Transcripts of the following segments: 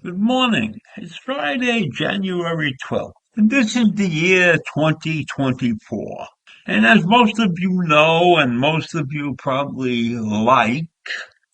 Good morning. It's Friday, January 12th, and this is the year 2024. And as most of you know, and most of you probably like,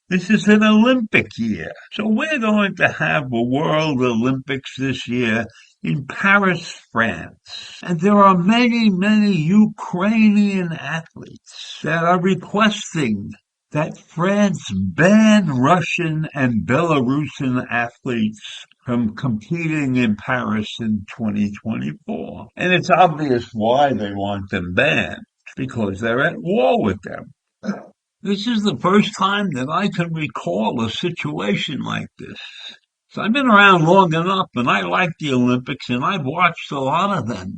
this is an Olympic year. So we're going to have a World Olympics this year in Paris, France. And there are many, many Ukrainian athletes that are requesting that France ban Russian and Belarusian athletes from competing in Paris in 2024. And it's obvious why they want them banned, because they're at war with them. This is the first time that I can recall a situation like this. So I've been around long enough, and I like the Olympics, and I've watched a lot of them.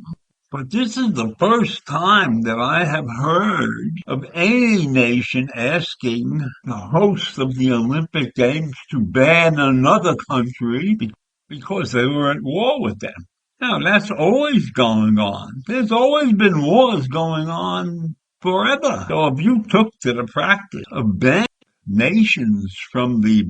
But this is the first time that I have heard of any nation asking the host of the Olympic Games to ban another country because they were at war with them. Now, that's always going on. There's always been wars going on forever. So if you took to the practice of banning nations from the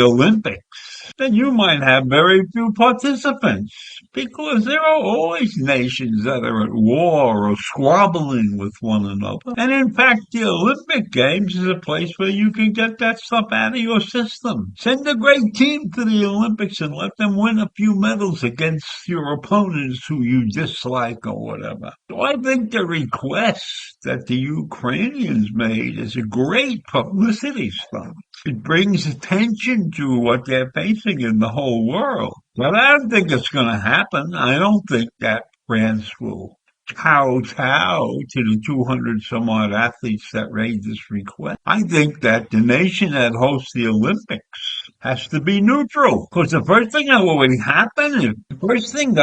Olympics, then you might have very few participants, because there are always nations that are at war or squabbling with one another. And in fact, the Olympic Games is a place where you can get that stuff out of your system. Send a great team to the Olympics and let them win a few medals against your opponents who you dislike or whatever. So I think the request that the Ukrainians made is a great publicity stunt. It brings attention to what they're facing in the whole world. But I don't think it's going to happen. I don't think that France will kowtow to the 200 some odd athletes that raised this request. I think that the nation that hosts the Olympics has to be neutral, because the first thing that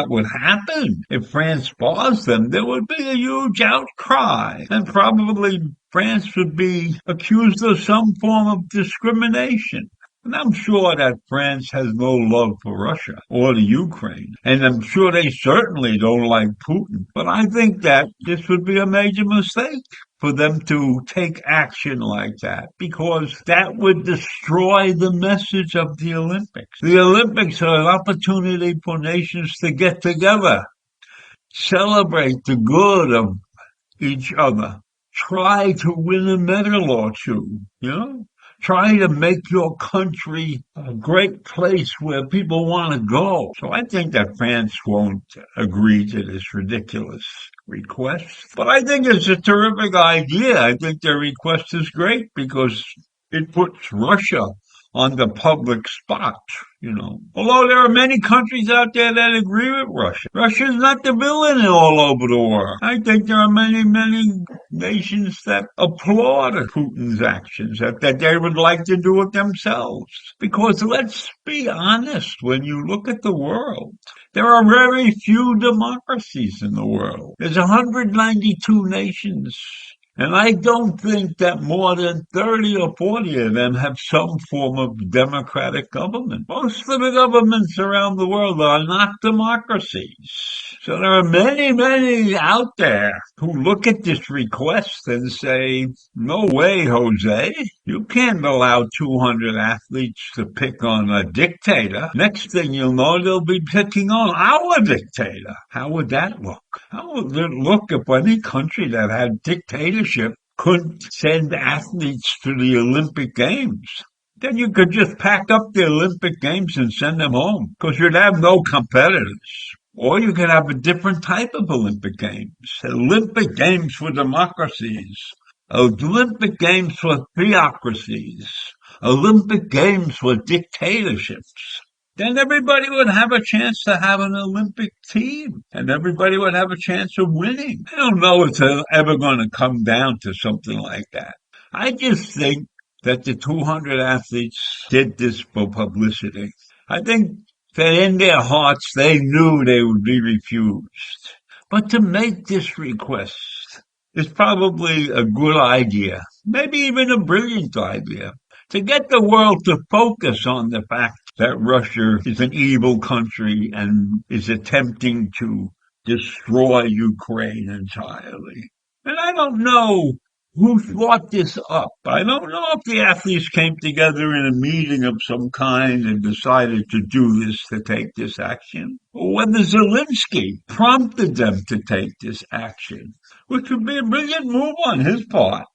would happen if France bars them, there would be a huge outcry, and probably France would be accused of some form of discrimination. And I'm sure that France has no love for Russia or the Ukraine. And I'm sure they certainly don't like Putin. But I think that this would be a major mistake for them to take action like that, because that would destroy the message of the Olympics. The Olympics are an opportunity for nations to get together, celebrate the good of each other, try to win a medal or two, Try to make your country a great place where people want to go. So I think that France won't agree to this ridiculous request. But I think it's a terrific idea. I think their request is great because it puts Russia on the public spot, Although there are many countries out there that agree with Russia. Russia's not the villain all over the world. I think there are many, many nations that applaud Putin's actions, that they would like to do it themselves. Because let's be honest, when you look at the world, there are very few democracies in the world. There's 192 nations. And I don't think that more than 30 or 40 of them have some form of democratic government. Most of the governments around the world are not democracies. So there are many, many out there who look at this request and say, no way, Jose. You can't allow 200 athletes to pick on a dictator. Next thing you'll know, they'll be picking on our dictator. How would that look? How would it look if any country that had dictatorship couldn't send athletes to the Olympic Games? Then you could just pack up the Olympic Games and send them home, because you'd have no competitors. Or you could have a different type of Olympic Games. Olympic Games for democracies. Olympic Games for theocracies. Olympic Games for dictatorships. Then everybody would have a chance to have an Olympic team, and everybody would have a chance of winning. I don't know if it's ever going to come down to something like that. I just think that the 200 athletes did this for publicity. I think that in their hearts they knew they would be refused. But to make this request is probably a good idea, maybe even a brilliant idea, to get the world to focus on the fact that Russia is an evil country and is attempting to destroy Ukraine entirely. And I don't know who thought this up. I don't know if the athletes came together in a meeting of some kind and decided to do this, to take this action, or whether Zelensky prompted them to take this action, which would be a brilliant move on his part,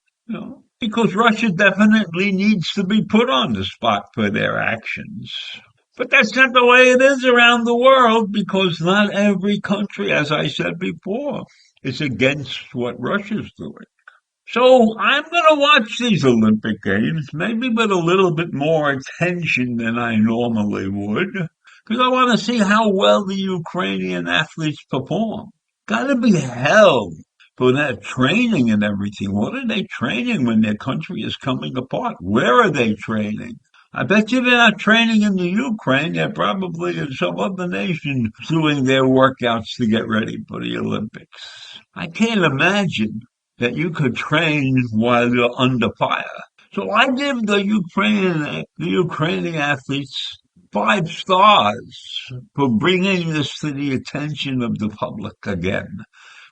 because Russia definitely needs to be put on the spot for their actions. But that's not the way it is around the world, because not every country, as I said before, is against what Russia's doing. So I'm going to watch these Olympic Games, maybe with a little bit more attention than I normally would, because I want to see how well the Ukrainian athletes perform. Got to be hell for that training and everything. What are they training when their country is coming apart? Where are they training? I bet you they're not training in the Ukraine. They're probably in some other nation doing their workouts to get ready for the Olympics. I can't imagine that you could train while you're under fire. So I give the Ukrainian athletes 5 stars for bringing this to the attention of the public again,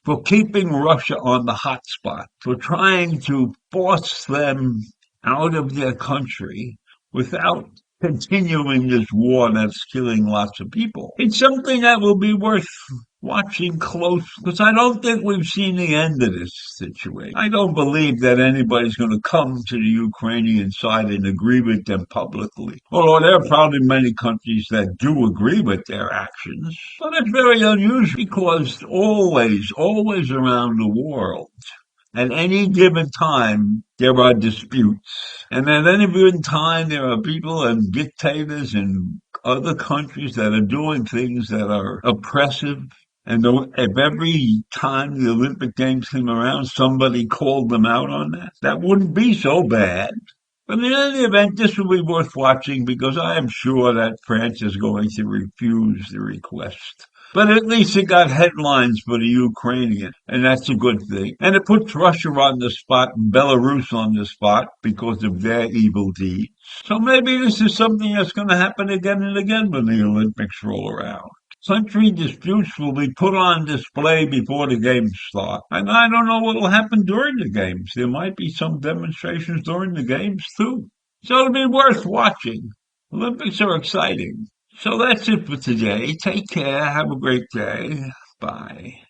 for keeping Russia on the hot spot, for trying to force them out of their country without continuing this war that's killing lots of people. It's something that will be worth watching close, because I don't think we've seen the end of this situation. I don't believe that anybody's going to come to the Ukrainian side and agree with them publicly. Although there are probably many countries that do agree with their actions. But it's very unusual, because always around the world, at any given time, there are disputes. And at any given time, there are people and dictators in other countries that are doing things that are oppressive. And if every time the Olympic Games came around, somebody called them out on that, that wouldn't be so bad. But in any event, this will be worth watching, because I am sure that France is going to refuse the request. But at least it got headlines for the Ukrainian, and that's a good thing. And it puts Russia on the spot and Belarus on the spot because of their evil deeds. So maybe this is something that's going to happen again and again when the Olympics roll around. Country disputes will be put on display before the games start. And I don't know what will happen during the games. There might be some demonstrations during the games too. So it'll be worth watching. Olympics are exciting. So that's it for today. Take care. Have a great day. Bye.